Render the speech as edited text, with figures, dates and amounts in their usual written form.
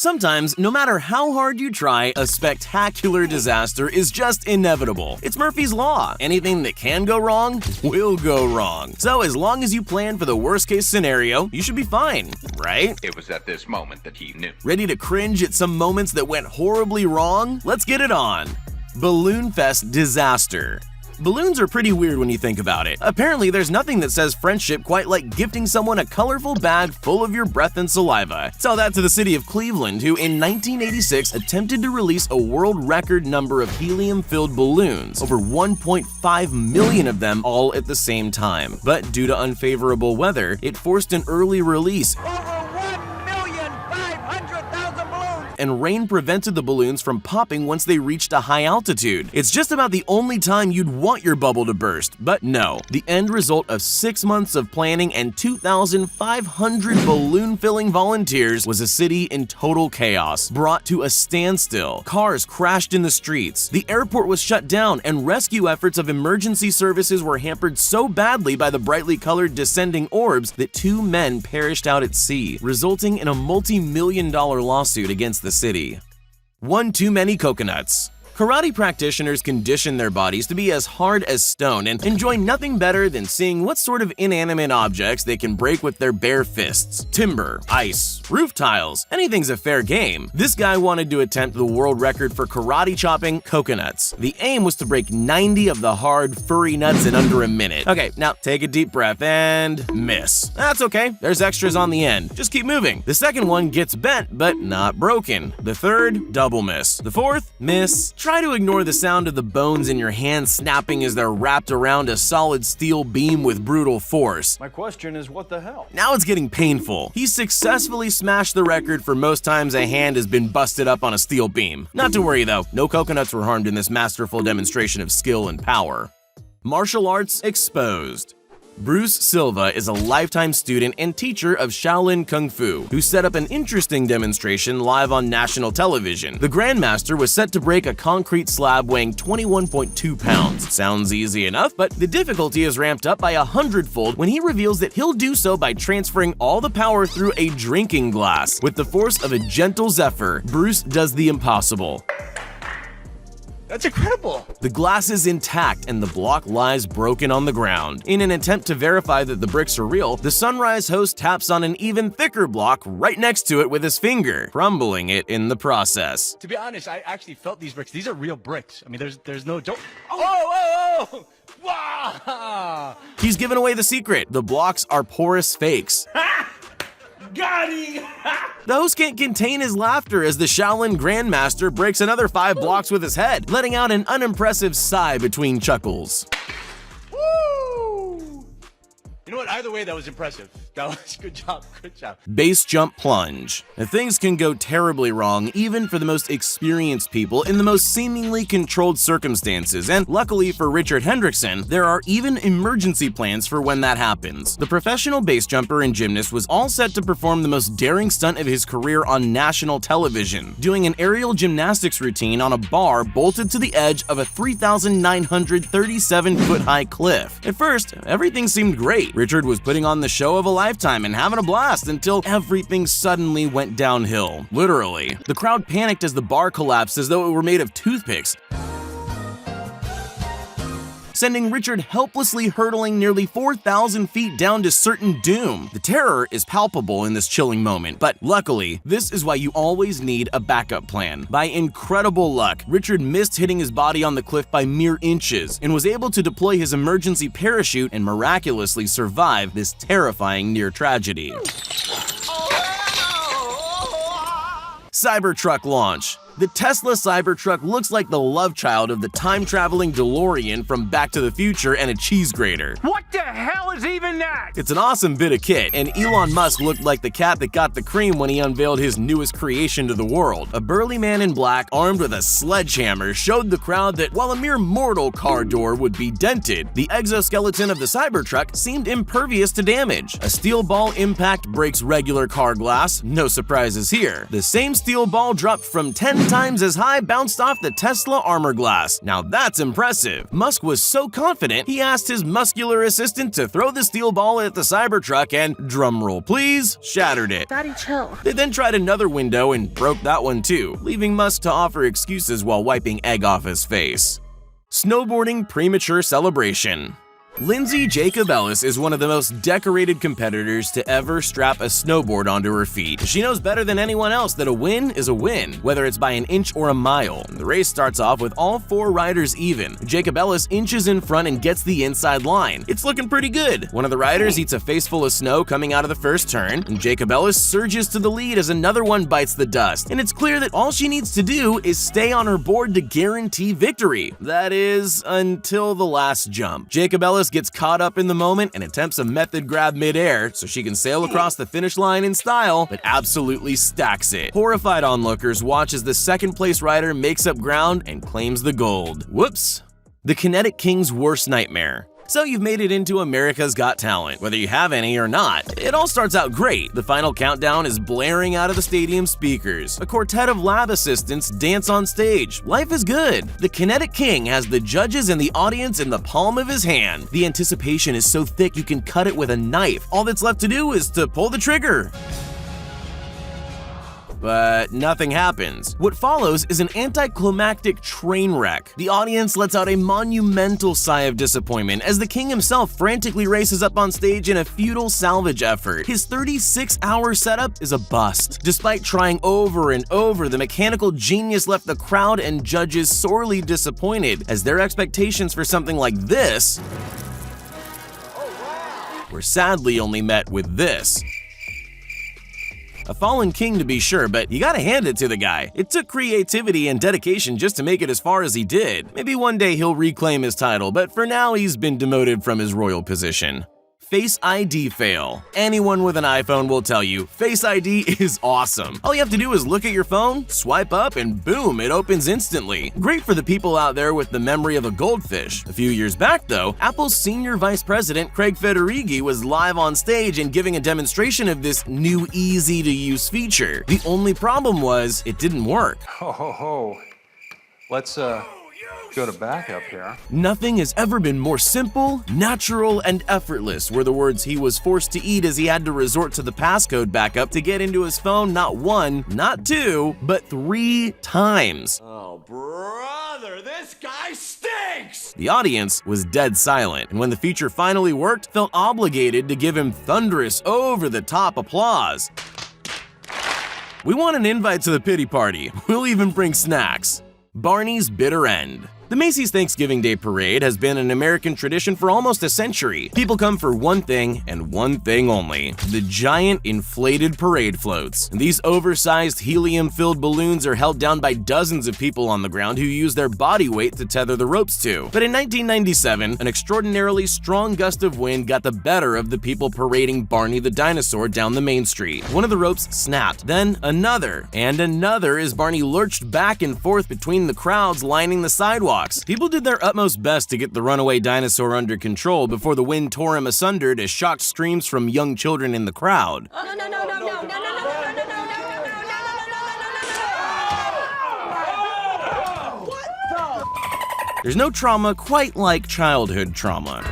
Sometimes, no matter how hard you try, a spectacular disaster is just inevitable. It's Murphy's Law. Anything that can go wrong will go wrong. So as long as you plan for the worst-case scenario, you should be fine, right? It was at this moment that he knew. Ready to cringe at some moments that went horribly wrong? Let's get it on. Balloon Fest disaster. Balloons are pretty weird when you think about it. Apparently, there's nothing that says friendship quite like gifting someone a colorful bag full of your breath and saliva. Tell that to the city of Cleveland, who in 1986 attempted to release a world record number of helium-filled balloons, over 1.5 million of them all at the same time. But due to unfavorable weather, it forced an early release, and rain prevented the balloons from popping once they reached a high altitude. It's just about the only time you'd want your bubble to burst, but no. The end result of 6 months of planning and 2,500 balloon-filling volunteers was a city in total chaos, brought to a standstill. Cars crashed in the streets, the airport was shut down, and rescue efforts of emergency services were hampered so badly by the brightly colored descending orbs that 2 men perished out at sea, resulting in a multi-million-dollar lawsuit against the city. One too many coconuts. Karate practitioners condition their bodies to be as hard as stone and enjoy nothing better than seeing what sort of inanimate objects they can break with their bare fists. Timber, ice, roof tiles, anything's a fair game. This guy wanted to attempt the world record for karate chopping coconuts. The aim was to break 90 of the hard, furry nuts in under a minute. Okay, now take a deep breath and miss. That's okay, there's extras on the end. Just keep moving. The second one gets bent, but not broken. The third, double miss. The fourth, miss. Try to ignore the sound of the bones in your hand snapping as they're wrapped around a solid steel beam with brutal force. My question is, what the hell? Now it's getting painful. He successfully smashed the record for most times a hand has been busted up on a steel beam. Not to worry though, no coconuts were harmed in this masterful demonstration of skill and power. Martial arts exposed. Bruce Silva is a lifetime student and teacher of Shaolin Kung Fu, who set up an interesting demonstration live on national television. The Grandmaster was set to break a concrete slab weighing 21.2 pounds. Sounds easy enough, but the difficulty is ramped up by 100-fold when he reveals that he'll do so by transferring all the power through a drinking glass. With the force of a gentle zephyr, Bruce does the impossible. That's incredible! The glass is intact and the block lies broken on the ground. In an attempt to verify that the bricks are real, the Sunrise host taps on an even thicker block right next to it with his finger, crumbling it in the process. To be honest, I actually felt these bricks. These are real bricks. I mean, there's no joke. Oh! Wow! He's given away the secret. The blocks are porous fakes. Got him! The host can't contain his laughter as the Shaolin Grandmaster breaks another 5 blocks with his head, letting out an unimpressive sigh between chuckles. Woo! You know what? Either way, that was impressive. That was good job. Good job. Base jump plunge. Things can go terribly wrong even for the most experienced people in the most seemingly controlled circumstances, and luckily for Richard Hendrickson, there are even emergency plans for when that happens. The professional base jumper and gymnast was all set to perform the most daring stunt of his career on national television, doing an aerial gymnastics routine on a bar bolted to the edge of a 3,937-foot-high cliff. At first, everything seemed great. Richard was putting on the show of a lifetime and having a blast until everything suddenly went downhill. Literally. The crowd panicked as the bar collapsed as though it were made of toothpicks, sending Richard helplessly hurtling nearly 4,000 feet down to certain doom. The terror is palpable in this chilling moment, but luckily, this is why you always need a backup plan. By incredible luck, Richard missed hitting his body on the cliff by mere inches and was able to deploy his emergency parachute and miraculously survive this terrifying near tragedy. Cybertruck launch. The Tesla Cybertruck looks like the love child of the time-traveling DeLorean from Back to the Future and a cheese grater. What the hell is even that? It's an awesome bit of kit, and Elon Musk looked like the cat that got the cream when he unveiled his newest creation to the world. A burly man in black, armed with a sledgehammer, showed the crowd that while a mere mortal car door would be dented, the exoskeleton of the Cybertruck seemed impervious to damage. A steel ball impact breaks regular car glass, no surprises here. The same steel ball dropped from 10 times as high bounced off the Tesla armor glass. Now that's impressive. Musk was so confident, he asked his muscular assistant to throw the steel ball at the Cybertruck and, drumroll please, shattered it. Daddy, chill. They then tried another window and broke that one too, leaving Musk to offer excuses while wiping egg off his face. Snowboarding premature celebration. Lindsay Jacob Ellis is one of the most decorated competitors to ever strap a snowboard onto her feet. She knows better than anyone else that a win is a win, whether it's by an inch or a mile. The race starts off with all 4 riders even. Jacob Ellis inches in front and gets the inside line. It's looking pretty good. One of the riders eats a face full of snow coming out of the first turn, and Jacob Ellis surges to the lead as another one bites the dust. And it's clear that all she needs to do is stay on her board to guarantee victory. That is, until the last jump. Jacob Ellis gets caught up in the moment and attempts a method grab midair so she can sail across the finish line in style, but absolutely stacks it. Horrified onlookers watch as the second place rider makes up ground and claims the gold. Whoops. The Kinetic King's worst nightmare. So you've made it into America's Got Talent, whether you have any or not. It all starts out great. The final countdown is blaring out of the stadium speakers. A quartet of lab assistants dance on stage. Life is good. The Kinetic King has the judges and the audience in the palm of his hand. The anticipation is so thick you can cut it with a knife. All that's left to do is to pull the trigger. But nothing happens. What follows is an anticlimactic train wreck. The audience lets out a monumental sigh of disappointment as the king himself frantically races up on stage in a futile salvage effort. His 36-hour setup is a bust. Despite trying over and over, the mechanical genius left the crowd and judges sorely disappointed, as their expectations for something like this were sadly only met with this. A fallen king to be sure, but you gotta hand it to the guy. It took creativity and dedication just to make it as far as he did. Maybe one day he'll reclaim his title, but for now he's been demoted from his royal position. Face ID fail. Anyone with an iPhone will tell you, Face ID is awesome. All you have to do is look at your phone, swipe up, and boom, it opens instantly. Great for the people out there with the memory of a goldfish. A few years back though, Apple's senior vice president Craig Federighi was live on stage and giving a demonstration of this new easy-to-use feature. The only problem was, it didn't work. Ho, ho, ho. Let's, go to backup here. Nothing has ever been more simple, natural, and effortless were the words he was forced to eat as he had to resort to the passcode backup to get into his phone not 1, not 2, but 3 times. Oh, brother, this guy stinks! The audience was dead silent, and when the feature finally worked, felt obligated to give him thunderous, over-the-top applause. We want an invite to the pity party. We'll even bring snacks. Barney's bitter end. The Macy's Thanksgiving Day Parade has been an American tradition for almost a century. People come for one thing and one thing only: the giant inflated parade floats. These oversized helium-filled balloons are held down by dozens of people on the ground who use their body weight to tether the ropes to. But in 1997, an extraordinarily strong gust of wind got the better of the people parading Barney the dinosaur down the main street. One of the ropes snapped, then another, and another as Barney lurched back and forth between the crowds lining the sidewalk. People did their utmost best to get the runaway dinosaur under control before the wind tore him asunder to shocked screams from young children in the crowd. There's no trauma quite like childhood trauma.